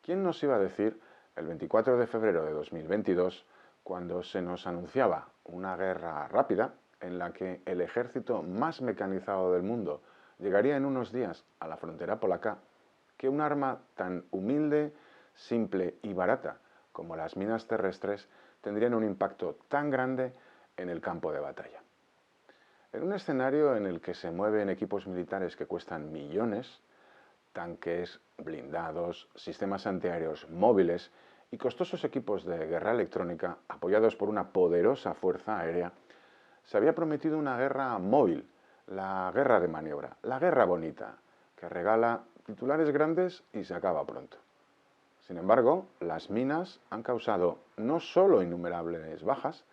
¿Quién nos iba a decir el 24 de febrero de 2022, cuando se nos anunciaba una guerra rápida en la que el ejército más mecanizado del mundo llegaría en unos días a la frontera polaca, que un arma tan humilde, simple y barata como las minas terrestres tendrían un impacto tan grande en el campo de batalla? En un escenario en el que se mueven equipos militares que cuestan millones, tanques, blindados, sistemas antiaéreos móviles y costosos equipos de guerra electrónica apoyados por una poderosa fuerza aérea, se había prometido una guerra móvil, la guerra de maniobra, la guerra bonita, que regala titulares grandes y se acaba pronto. Sin embargo, las minas han causado no solo innumerables bajas,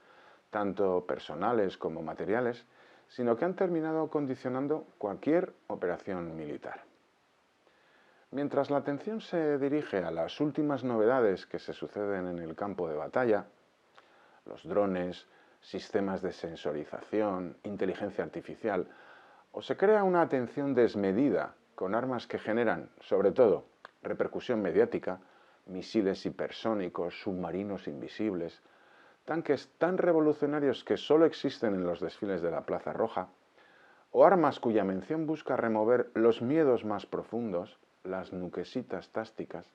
tanto personales como materiales, sino que han terminado condicionando cualquier operación militar. Mientras la atención se dirige a las últimas novedades que se suceden en el campo de batalla, los drones, sistemas de sensorización, inteligencia artificial, o se crea una atención desmedida con armas que generan, sobre todo, repercusión mediática, misiles hipersónicos, submarinos invisibles, tanques tan revolucionarios que solo existen en los desfiles de la Plaza Roja, o armas cuya mención busca remover los miedos más profundos, las nuquesitas tácticas,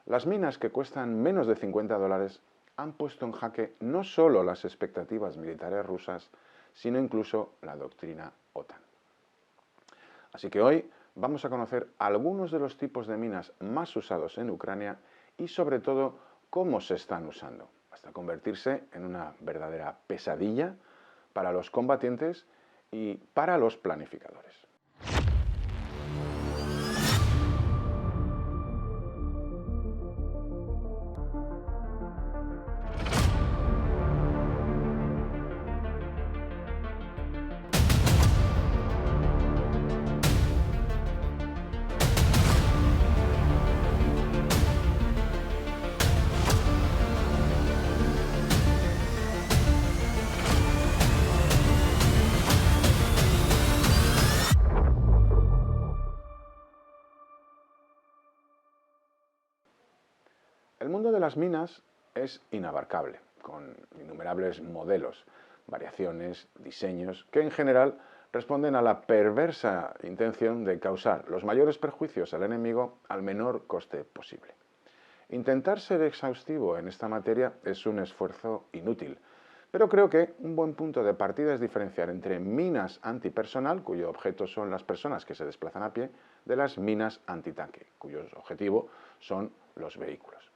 las minas que cuestan menos de $50 han puesto en jaque no solo las expectativas militares rusas, sino incluso la doctrina OTAN. Así que hoy vamos a conocer algunos de los tipos de minas más usados en Ucrania y sobre todo cómo se están usando, hasta convertirse en una verdadera pesadilla para los combatientes y para los planificadores. El mundo de las minas es inabarcable, con innumerables modelos, variaciones, diseños, que en general responden a la perversa intención de causar los mayores perjuicios al enemigo al menor coste posible. Intentar ser exhaustivo en esta materia es un esfuerzo inútil, pero creo que un buen punto de partida es diferenciar entre minas antipersonal, cuyo objeto son las personas que se desplazan a pie, de las minas antitanque, cuyo objetivo son los vehículos.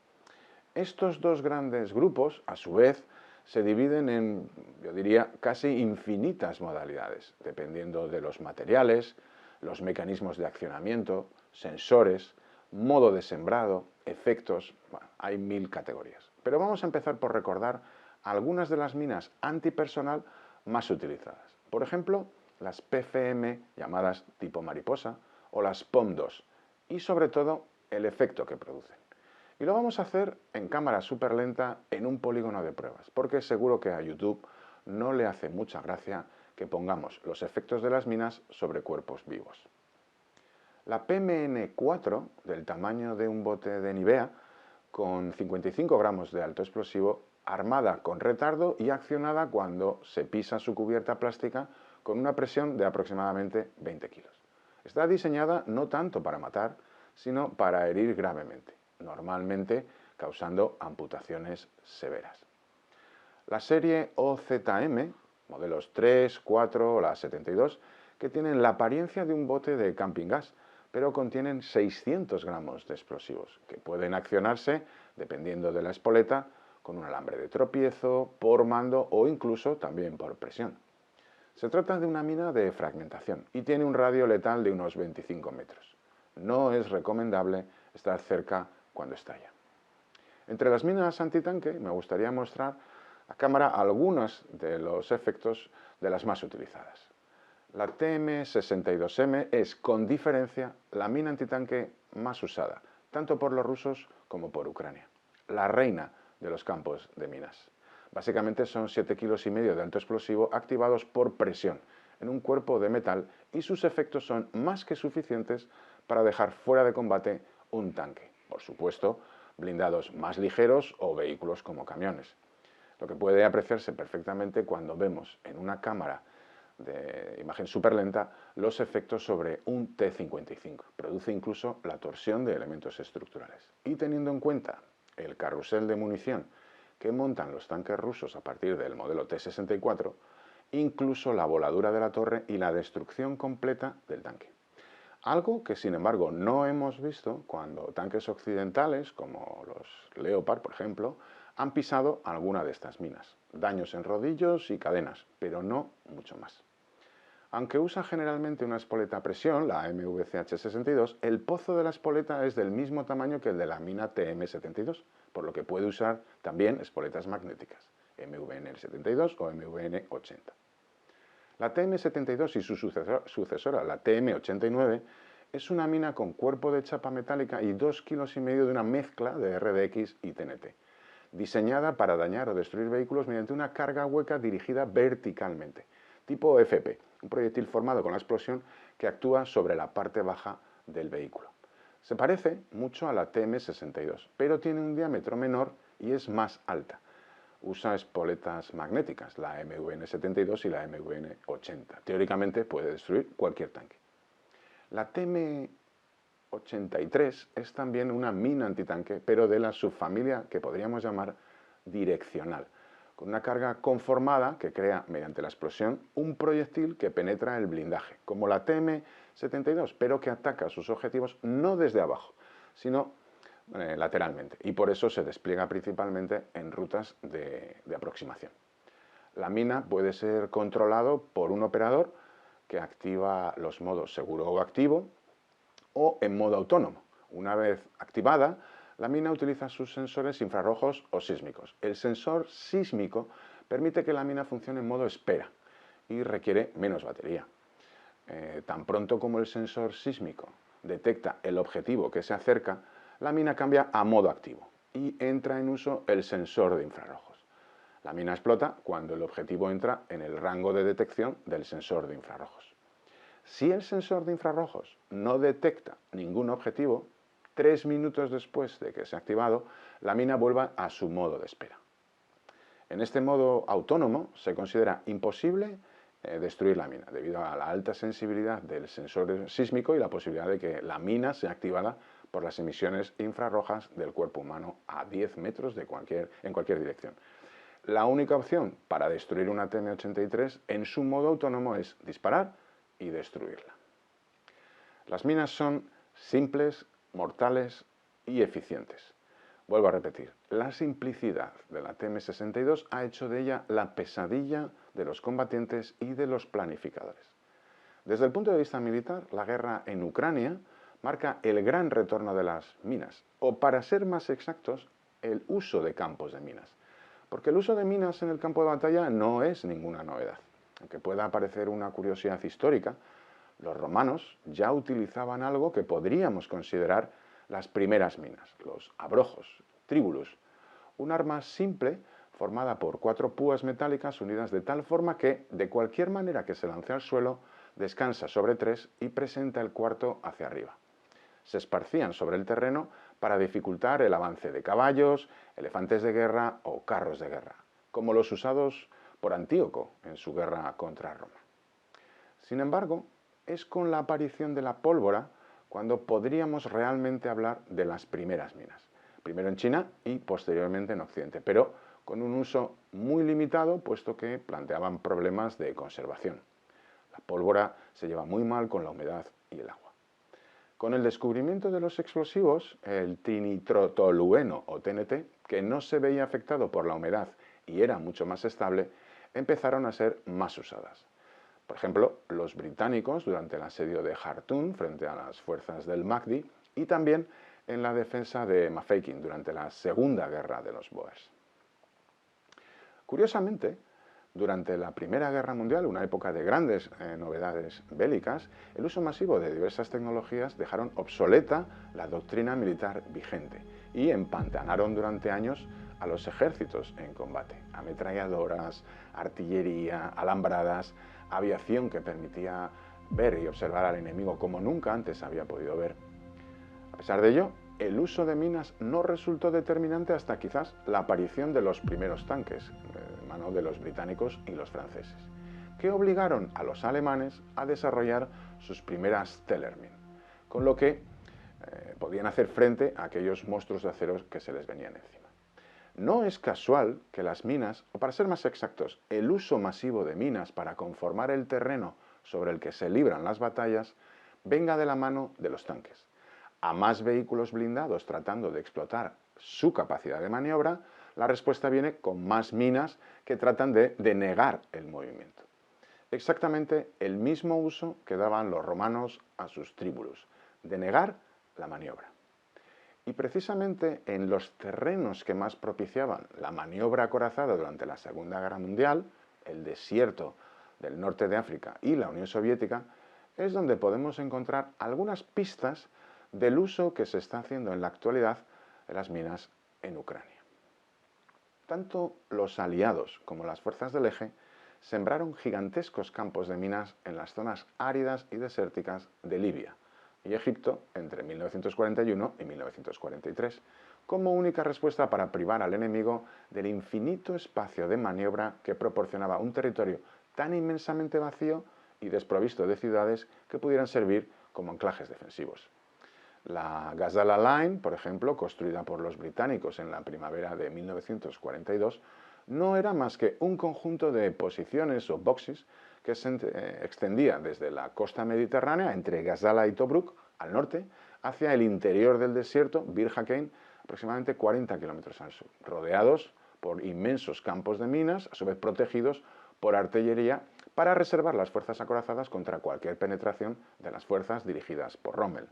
Estos dos grandes grupos, a su vez, se dividen en, yo diría, casi infinitas modalidades, dependiendo de los materiales, los mecanismos de accionamiento, sensores, modo de sembrado, efectos, bueno, hay 1000 categorías. Pero vamos a empezar por recordar algunas de las minas antipersonal más utilizadas. Por ejemplo, las PFM llamadas tipo mariposa o las POM-2 y sobre todo el efecto que producen. Y lo vamos a hacer en cámara súper lenta en un polígono de pruebas, porque seguro que a YouTube no le hace mucha gracia que pongamos los efectos de las minas sobre cuerpos vivos. La PMN4, del tamaño de un bote de Nivea, con 55 gramos de alto explosivo, armada con retardo y accionada cuando se pisa su cubierta plástica con una presión de aproximadamente 20 kilos. Está diseñada no tanto para matar, sino para herir gravemente, normalmente causando amputaciones severas. La serie OZM, modelos 3, 4 o la 72, que tienen la apariencia de un bote de camping gas, pero contienen 600 gramos de explosivos, que pueden accionarse, dependiendo de la espoleta, con un alambre de tropiezo, por mando o incluso también por presión. Se trata de una mina de fragmentación y tiene un radio letal de unos 25 metros. No es recomendable estar cerca cuando estalla. Entre las minas antitanque me gustaría mostrar a cámara algunos de los efectos de las más utilizadas. La TM62M es, con diferencia, la mina antitanque más usada, tanto por los rusos como por Ucrania. La reina de los campos de minas. Básicamente son 7,5 kilos de alto explosivo activados por presión en un cuerpo de metal y sus efectos son más que suficientes para dejar fuera de combate un tanque por supuesto, blindados más ligeros o vehículos como camiones. Lo que puede apreciarse perfectamente cuando vemos en una cámara de imagen superlenta los efectos sobre un T-55. Produce incluso la torsión de elementos estructurales. Y teniendo en cuenta el carrusel de munición que montan los tanques rusos a partir del modelo T-64, incluso la voladura de la torre y la destrucción completa del tanque. Algo que, sin embargo, no hemos visto cuando tanques occidentales, como los Leopard, por ejemplo, han pisado alguna de estas minas. Daños en rodillos y cadenas, pero no mucho más. Aunque usa generalmente una espoleta a presión, la MVCH-62, el pozo de la espoleta es del mismo tamaño que el de la mina TM-72, por lo que puede usar también espoletas magnéticas, MVN-72 o MVN-80. La TM-72 y su sucesora, la TM-89, es una mina con cuerpo de chapa metálica y 2,5 kilos de una mezcla de RDX y TNT, diseñada para dañar o destruir vehículos mediante una carga hueca dirigida verticalmente, tipo FP, un proyectil formado con la explosión que actúa sobre la parte baja del vehículo. Se parece mucho a la TM-62, pero tiene un diámetro menor y es más alta. Usa espoletas magnéticas, la MVN-72 y la MVN-80. Teóricamente puede destruir cualquier tanque. La TM-83 es también una mina antitanque, pero de la subfamilia que podríamos llamar direccional, con una carga conformada que crea mediante la explosión un proyectil que penetra el blindaje, como la TM-72, pero que ataca a sus objetivos no desde abajo, sino lateralmente, y por eso se despliega principalmente en rutas de aproximación. La mina puede ser controlado por un operador que activa los modos seguro o activo o en modo autónomo. Una vez activada, la mina utiliza sus sensores infrarrojos o sísmicos. El sensor sísmico permite que la mina funcione en modo espera y requiere menos batería. Tan pronto como el sensor sísmico detecta el objetivo que se acerca, la mina cambia a modo activo y entra en uso el sensor de infrarrojos. La mina explota cuando el objetivo entra en el rango de detección del sensor de infrarrojos. Si el sensor de infrarrojos no detecta ningún objetivo, 3 minutos después de que se ha activado, la mina vuelve a su modo de espera. En este modo autónomo se considera imposible destruir la mina, debido a la alta sensibilidad del sensor sísmico y la posibilidad de que la mina sea activada por las emisiones infrarrojas del cuerpo humano a 10 metros en cualquier dirección. La única opción para destruir una TM-83 en su modo autónomo es disparar y destruirla. Las minas son simples, mortales y eficientes. Vuelvo a repetir, la simplicidad de la TM-62 ha hecho de ella la pesadilla de los combatientes y de los planificadores. Desde el punto de vista militar, la guerra en Ucrania marca el gran retorno de las minas, o para ser más exactos, el uso de campos de minas. Porque el uso de minas en el campo de batalla no es ninguna novedad. Aunque pueda parecer una curiosidad histórica, los romanos ya utilizaban algo que podríamos considerar las primeras minas, los abrojos, tríbulus, un arma simple formada por 4 púas metálicas unidas de tal forma que, de cualquier manera que se lance al suelo, descansa sobre 3 y presenta el cuarto hacia arriba. Se esparcían sobre el terreno para dificultar el avance de caballos, elefantes de guerra o carros de guerra, como los usados por Antíoco en su guerra contra Roma. Sin embargo, es con la aparición de la pólvora cuando podríamos realmente hablar de las primeras minas, primero en China y posteriormente en Occidente, pero con un uso muy limitado, puesto que planteaban problemas de conservación. La pólvora se lleva muy mal con la humedad y el agua. Con el descubrimiento de los explosivos, el trinitrotolueno o TNT, que no se veía afectado por la humedad y era mucho más estable, empezaron a ser más usadas. Por ejemplo, los británicos durante el asedio de Jartún frente a las fuerzas del Mahdi y también en la defensa de Mafeking durante la Segunda Guerra de los Bóers. Curiosamente, durante la Primera Guerra Mundial, una época de grandes novedades bélicas, el uso masivo de diversas tecnologías dejaron obsoleta la doctrina militar vigente y empantanaron durante años a los ejércitos en combate. Ametralladoras, artillería, alambradas, aviación que permitía ver y observar al enemigo como nunca antes había podido ver. A pesar de ello, el uso de minas no resultó determinante hasta quizás la aparición de los primeros tanques, en mano de los británicos y los franceses, que obligaron a los alemanes a desarrollar sus primeras Tellermine, con lo que podían hacer frente a aquellos monstruos de acero que se les venían encima. No es casual que las minas, o para ser más exactos, el uso masivo de minas para conformar el terreno sobre el que se libran las batallas, venga de la mano de los tanques. A más vehículos blindados tratando de explotar su capacidad de maniobra, la respuesta viene con más minas que tratan de denegar el movimiento. Exactamente el mismo uso que daban los romanos a sus tríbulos, denegar la maniobra. Y precisamente en los terrenos que más propiciaban la maniobra acorazada durante la Segunda Guerra Mundial, el desierto del norte de África y la Unión Soviética, es donde podemos encontrar algunas pistas del uso que se está haciendo en la actualidad de las minas en Ucrania. Tanto los aliados como las fuerzas del eje sembraron gigantescos campos de minas en las zonas áridas y desérticas de Libia y Egipto entre 1941 y 1943, como única respuesta para privar al enemigo del infinito espacio de maniobra que proporcionaba un territorio tan inmensamente vacío y desprovisto de ciudades que pudieran servir como anclajes defensivos. La Gazala Line, por ejemplo, construida por los británicos en la primavera de 1942, no era más que un conjunto de posiciones o boxes que se extendía desde la costa mediterránea, entre Gazala y Tobruk, al norte, hacia el interior del desierto, Bir Hakeim, aproximadamente 40 kilómetros al sur, rodeados por inmensos campos de minas, a su vez protegidos por artillería, para reservar las fuerzas acorazadas contra cualquier penetración de las fuerzas dirigidas por Rommel.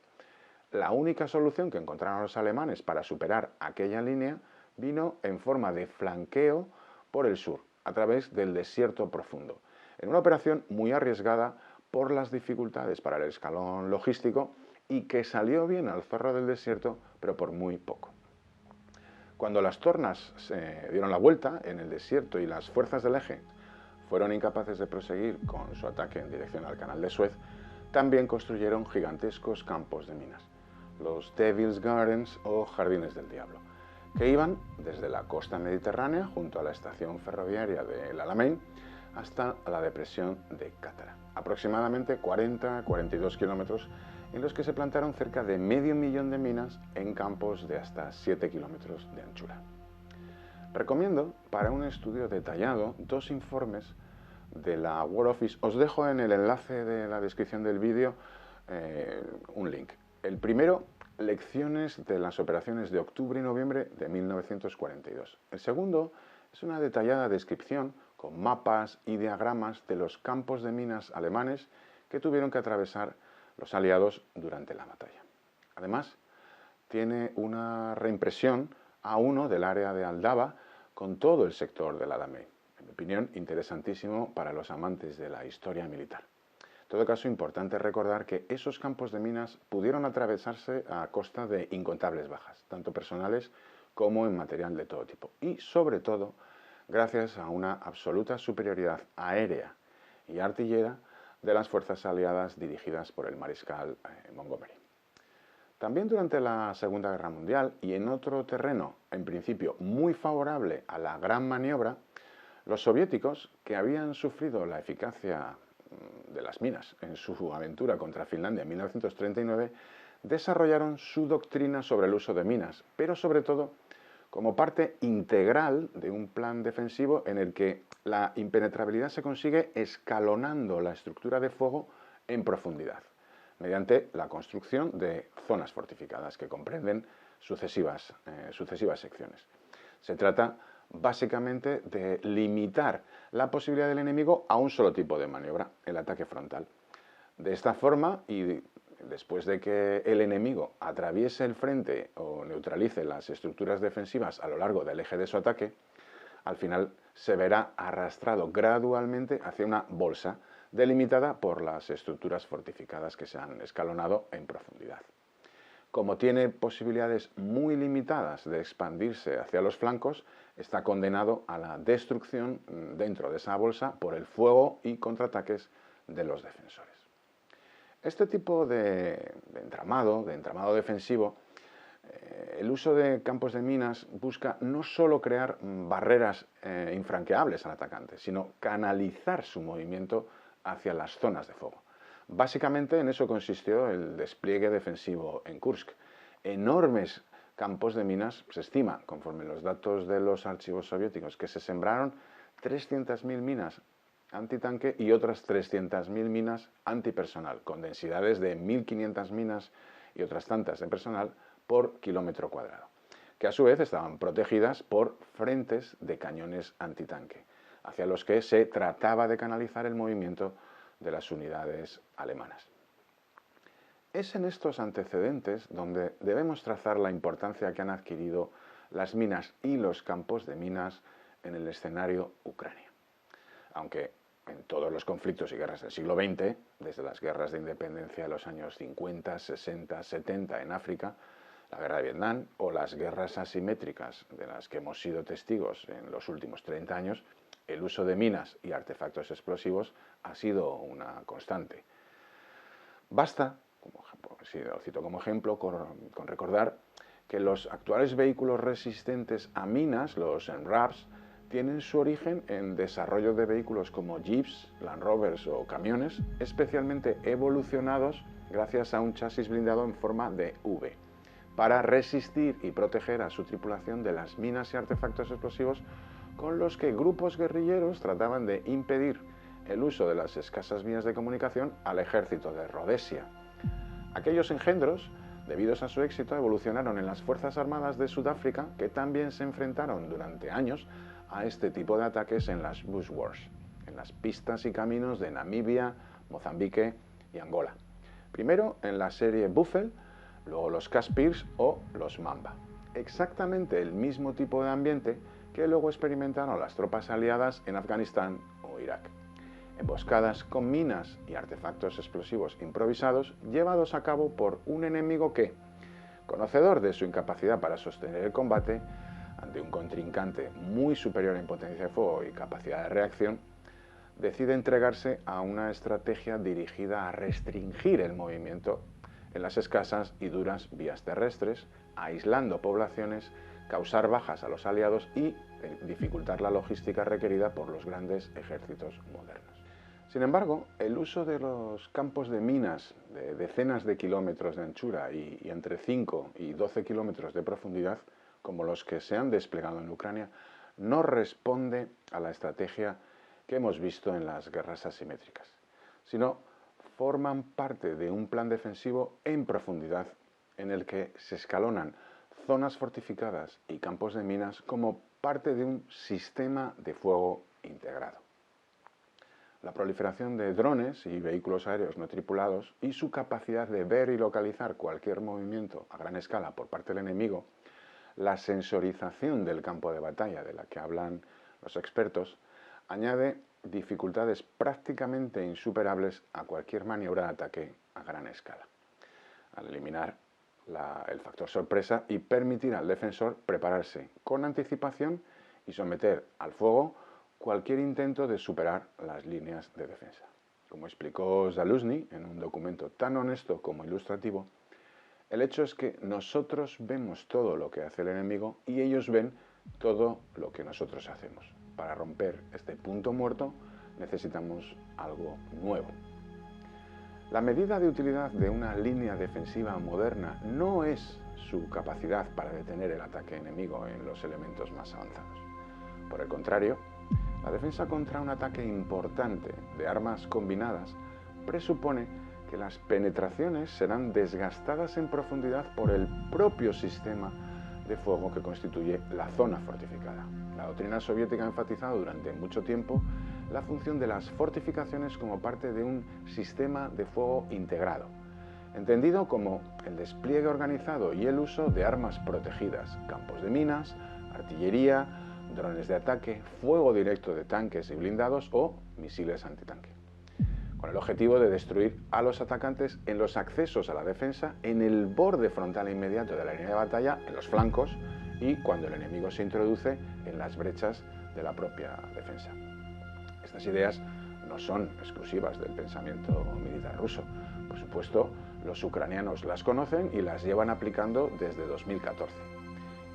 La única solución que encontraron los alemanes para superar aquella línea vino en forma de flanqueo por el sur, a través del desierto profundo, en una operación muy arriesgada por las dificultades para el escalón logístico y que salió bien al zorro del desierto, pero por muy poco. Cuando las tornas se dieron la vuelta en el desierto y las fuerzas del eje fueron incapaces de proseguir con su ataque en dirección al canal de Suez, también construyeron gigantescos campos de minas, los Devil's Gardens o Jardines del Diablo, que iban desde la costa mediterránea junto a la estación ferroviaria de El Alamein hasta la depresión de Cátara, aproximadamente 40-42 kilómetros, en los que se plantaron cerca de medio millón de minas en campos de hasta 7 kilómetros de anchura. Recomiendo para un estudio detallado dos informes de la War Office. Os dejo en el enlace de la descripción del vídeo un link. El primero, lecciones de las operaciones de octubre y noviembre de 1942. El segundo es una detallada descripción con mapas y diagramas de los campos de minas alemanes que tuvieron que atravesar los aliados durante la batalla. Además, tiene una reimpresión A1 del área de Aldaba con todo el sector del Alamein. En mi opinión, interesantísimo para los amantes de la historia militar. En todo caso, importante recordar que esos campos de minas pudieron atravesarse a costa de incontables bajas, tanto personales como en material de todo tipo. Y, sobre todo, gracias a una absoluta superioridad aérea y artillera de las fuerzas aliadas dirigidas por el mariscal Montgomery. También durante la Segunda Guerra Mundial y en otro terreno, en principio muy favorable a la gran maniobra, los soviéticos, que habían sufrido la eficacia de las minas en su aventura contra Finlandia en 1939, desarrollaron su doctrina sobre el uso de minas, pero sobre todo como parte integral de un plan defensivo en el que la impenetrabilidad se consigue escalonando la estructura de fuego en profundidad, mediante la construcción de zonas fortificadas que comprenden sucesivas secciones. Se trata básicamente de limitar la posibilidad del enemigo a un solo tipo de maniobra, el ataque frontal. De esta forma, y después de que el enemigo atraviese el frente o neutralice las estructuras defensivas a lo largo del eje de su ataque, al final se verá arrastrado gradualmente hacia una bolsa delimitada por las estructuras fortificadas que se han escalonado en profundidad. Como tiene posibilidades muy limitadas de expandirse hacia los flancos, está condenado a la destrucción dentro de esa bolsa por el fuego y contraataques de los defensores. Este tipo de entramado defensivo, El uso de campos de minas busca no solo crear barreras infranqueables al atacante, sino canalizar su movimiento hacia las zonas de fuego. Básicamente en eso consistió el despliegue defensivo en Kursk. Enormes campos de minas, se estima, conforme los datos de los archivos soviéticos, que se sembraron 300.000 minas antitanque y otras 300.000 minas antipersonal, con densidades de 1.500 minas y otras tantas de personal por kilómetro cuadrado, que a su vez estaban protegidas por frentes de cañones antitanque, hacia los que se trataba de canalizar el movimiento de las unidades alemanas. Es en estos antecedentes donde debemos trazar la importancia que han adquirido las minas y los campos de minas en el escenario Ucrania. Aunque en todos los conflictos y guerras del siglo XX, desde las guerras de independencia de los años 50, 60, 70 en África, la guerra de Vietnam o las guerras asimétricas de las que hemos sido testigos en los últimos 30 años, el uso de minas y artefactos explosivos ha sido una constante. Basta, si lo cito como ejemplo, con recordar que los actuales vehículos resistentes a minas, los MRAPs, tienen su origen en desarrollo de vehículos como Jeeps, Land Rovers o camiones, especialmente evolucionados gracias a un chasis blindado en forma de V, para resistir y proteger a su tripulación de las minas y artefactos explosivos con los que grupos guerrilleros trataban de impedir el uso de las escasas vías de comunicación al ejército de Rodesia. Aquellos engendros, debidos a su éxito, evolucionaron en las Fuerzas Armadas de Sudáfrica, que también se enfrentaron durante años a este tipo de ataques en las Bush Wars, en las pistas y caminos de Namibia, Mozambique y Angola. Primero en la serie Buffel, luego los Caspirs o los Mamba. Exactamente el mismo tipo de ambiente que luego experimentaron las tropas aliadas en Afganistán o Irak. Emboscadas con minas y artefactos explosivos improvisados llevados a cabo por un enemigo que, conocedor de su incapacidad para sostener el combate ante un contrincante muy superior en potencia de fuego y capacidad de reacción, decide entregarse a una estrategia dirigida a restringir el movimiento en las escasas y duras vías terrestres, aislando poblaciones, causar bajas a los aliados y dificultar la logística requerida por los grandes ejércitos modernos. Sin embargo, el uso de los campos de minas de decenas de kilómetros de anchura y entre 5 y 12 kilómetros de profundidad, como los que se han desplegado en Ucrania, no responde a la estrategia que hemos visto en las guerras asimétricas, sino forman parte de un plan defensivo en profundidad en el que se escalonan zonas fortificadas y campos de minas como parte de un sistema de fuego integrado. La proliferación de drones y vehículos aéreos no tripulados y su capacidad de ver y localizar cualquier movimiento a gran escala por parte del enemigo, la sensorización del campo de batalla de la que hablan los expertos, añade dificultades prácticamente insuperables a cualquier maniobra de ataque a gran escala, al eliminar el factor sorpresa y permitir al defensor prepararse con anticipación y someter al fuego cualquier intento de superar las líneas de defensa. Como explicó Zaluzny en un documento tan honesto como ilustrativo, el hecho es que nosotros vemos todo lo que hace el enemigo y ellos ven todo lo que nosotros hacemos. Para romper este punto muerto necesitamos algo nuevo. La medida de utilidad de una línea defensiva moderna no es su capacidad para detener el ataque enemigo en los elementos más avanzados. Por el contrario, la defensa contra un ataque importante de armas combinadas presupone que las penetraciones serán desgastadas en profundidad por el propio sistema de fuego que constituye la zona fortificada. La doctrina soviética ha enfatizado durante mucho tiempo la función de las fortificaciones como parte de un sistema de fuego integrado, entendido como el despliegue organizado y el uso de armas protegidas, campos de minas, artillería, drones de ataque, fuego directo de tanques y blindados o misiles antitanque, con el objetivo de destruir a los atacantes en los accesos a la defensa, en el borde frontal inmediato de la línea de batalla, en los flancos y cuando el enemigo se introduce en las brechas de la propia defensa. Estas ideas no son exclusivas del pensamiento militar ruso. Por supuesto, los ucranianos las conocen y las llevan aplicando desde 2014.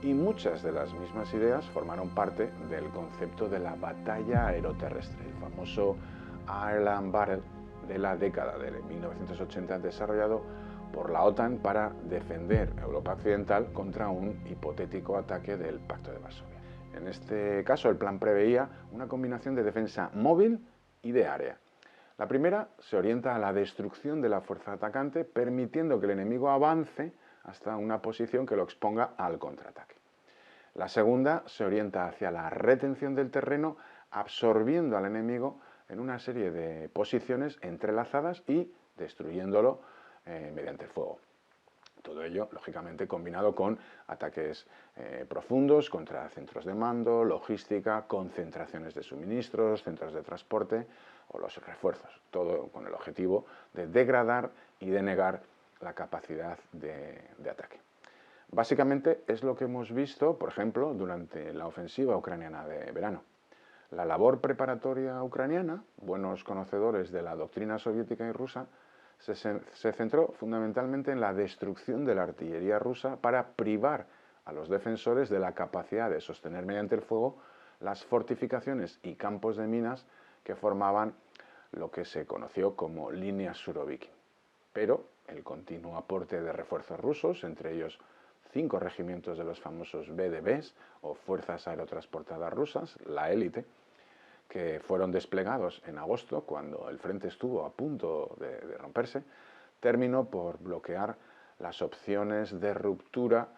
Y muchas de las mismas ideas formaron parte del concepto de la batalla aeroterrestre, el famoso Ireland Battle de la década de 1980, desarrollado por la OTAN para defender Europa Occidental contra un hipotético ataque del Pacto de Varsovia. En este caso, el plan preveía una combinación de defensa móvil y de área. La primera se orienta a la destrucción de la fuerza atacante, permitiendo que el enemigo avance hasta una posición que lo exponga al contraataque. La segunda se orienta hacia la retención del terreno, absorbiendo al enemigo en una serie de posiciones entrelazadas y destruyéndolo mediante el fuego. Todo ello, lógicamente, combinado con ataques profundos contra centros de mando, logística, concentraciones de suministros, centros de transporte o los refuerzos. Todo con el objetivo de degradar y denegar la capacidad de ataque. Básicamente es lo que hemos visto, por ejemplo, durante la ofensiva ucraniana de verano. La labor preparatoria ucraniana, buenos conocedores de la doctrina soviética y rusa, se centró fundamentalmente en la destrucción de la artillería rusa para privar a los defensores de la capacidad de sostener mediante el fuego las fortificaciones y campos de minas que formaban lo que se conoció como línea Surovikin. Pero el continuo aporte de refuerzos rusos, entre ellos 5 regimientos de los famosos VDVs o Fuerzas Aerotransportadas Rusas, la élite, que fueron desplegados en agosto, cuando el frente estuvo a punto de romperse, terminó por bloquear las opciones de ruptura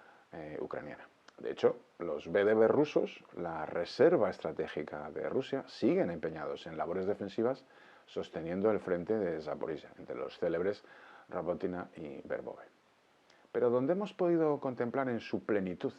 ucraniana. De hecho, los VDV rusos, la reserva estratégica de Rusia, siguen empeñados en labores defensivas sosteniendo el frente de Zaporizhia, entre los célebres Rabotina y Verbove. Pero donde hemos podido contemplar en su plenitud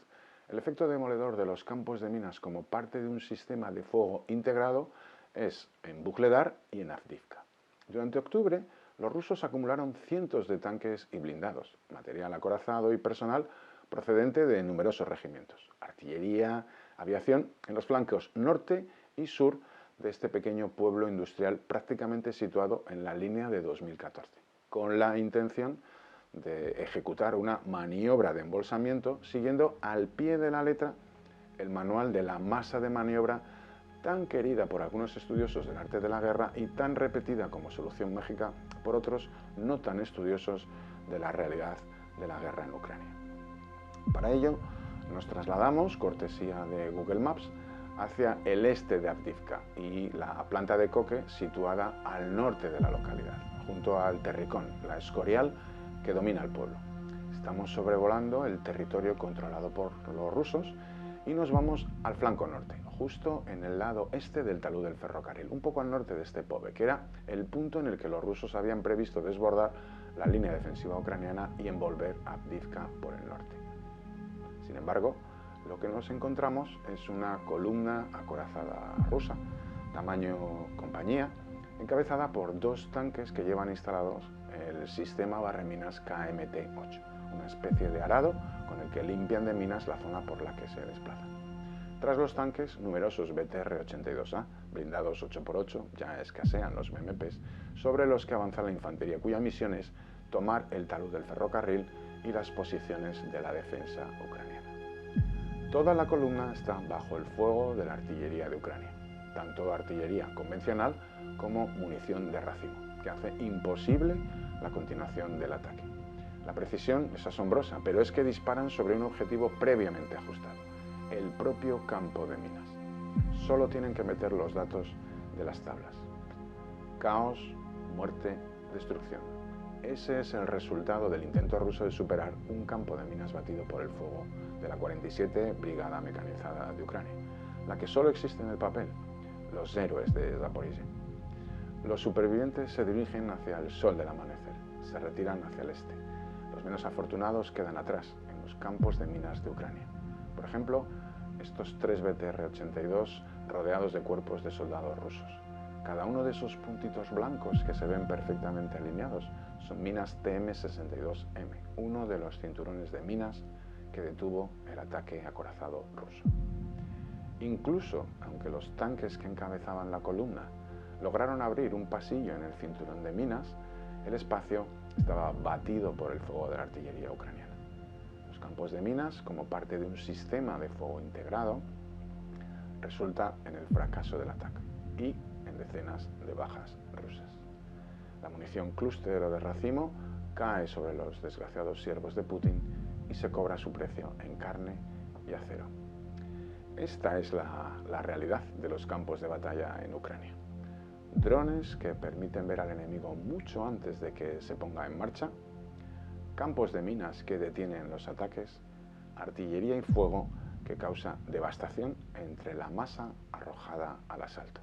el efecto demoledor de los campos de minas como parte de un sistema de fuego integrado es en Vuhledar y en Avdiivka. Durante octubre, los rusos acumularon cientos de tanques y blindados, material acorazado y personal procedente de numerosos regimientos, artillería, aviación, en los flancos norte y sur de este pequeño pueblo industrial prácticamente situado en la línea de 2014, con la intención de ejecutar una maniobra de embolsamiento siguiendo al pie de la letra el manual de la masa de maniobra tan querida por algunos estudiosos del arte de la guerra y tan repetida como solución mágica por otros no tan estudiosos de la realidad de la guerra en Ucrania. Para ello nos trasladamos, cortesía de Google Maps, hacia el este de Avdiivka y la planta de coque situada al norte de la localidad, junto al Terricón, la Escorial que domina el pueblo. Estamos sobrevolando el territorio controlado por los rusos y nos vamos al flanco norte, justo en el lado este del talud del ferrocarril, un poco al norte de Stepove, que era el punto en el que los rusos habían previsto desbordar la línea defensiva ucraniana y envolver Avdiivka por el norte. Sin embargo, lo que nos encontramos es una columna acorazada rusa, tamaño compañía, encabezada por 2 tanques que llevan instalados el sistema barreminas KMT-8, una especie de arado con el que limpian de minas la zona por la que se desplazan. Tras los tanques, numerosos BTR-82A, blindados 8x8, ya escasean los MMPs, sobre los que avanza la infantería, cuya misión es tomar el talud del ferrocarril y las posiciones de la defensa ucraniana. Toda la columna está bajo el fuego de la artillería de Ucrania, tanto artillería convencional como munición de racimo, que hace imposible la continuación del ataque. La precisión es asombrosa, pero es que disparan sobre un objetivo previamente ajustado, el propio campo de minas. Solo tienen que meter los datos de las tablas. Caos, muerte, destrucción. Ese es el resultado del intento ruso de superar un campo de minas batido por el fuego de la 47 Brigada Mecanizada de Ucrania, la que solo existe en el papel, los héroes de Zaporizhia. Los supervivientes se dirigen hacia el sol del amanecer, se retiran hacia el este. Los menos afortunados quedan atrás, en los campos de minas de Ucrania. Por ejemplo, estos 3 BTR-82 rodeados de cuerpos de soldados rusos. Cada uno de esos puntitos blancos que se ven perfectamente alineados son minas TM-62M, uno de los cinturones de minas que detuvo el ataque acorazado ruso. Incluso, aunque los tanques que encabezaban la columna lograron abrir un pasillo en el cinturón de minas, el espacio estaba batido por el fuego de la artillería ucraniana. Los campos de minas, como parte de un sistema de fuego integrado, resulta en el fracaso del ataque y en decenas de bajas rusas. La munición clúster o de racimo cae sobre los desgraciados siervos de Putin y se cobra su precio en carne y acero. Esta es la realidad de los campos de batalla en Ucrania. Drones que permiten ver al enemigo mucho antes de que se ponga en marcha, campos de minas que detienen los ataques, artillería y fuego que causa devastación entre la masa arrojada al asalto.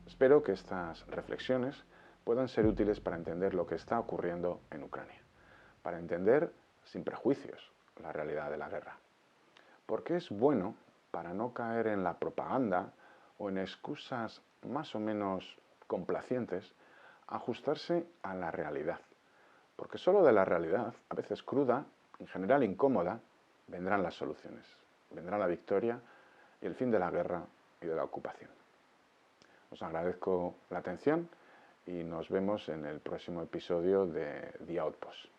Espero que estas reflexiones puedan ser útiles para entender lo que está ocurriendo en Ucrania, para entender sin prejuicios la realidad de la guerra. Porque es bueno, para no caer en la propaganda o en excusas más o menos complacientes, ajustarse a la realidad. Porque solo de la realidad, a veces cruda, en general incómoda, vendrán las soluciones, vendrá la victoria y el fin de la guerra y de la ocupación. Os agradezco la atención y nos vemos en el próximo episodio de The Outpost.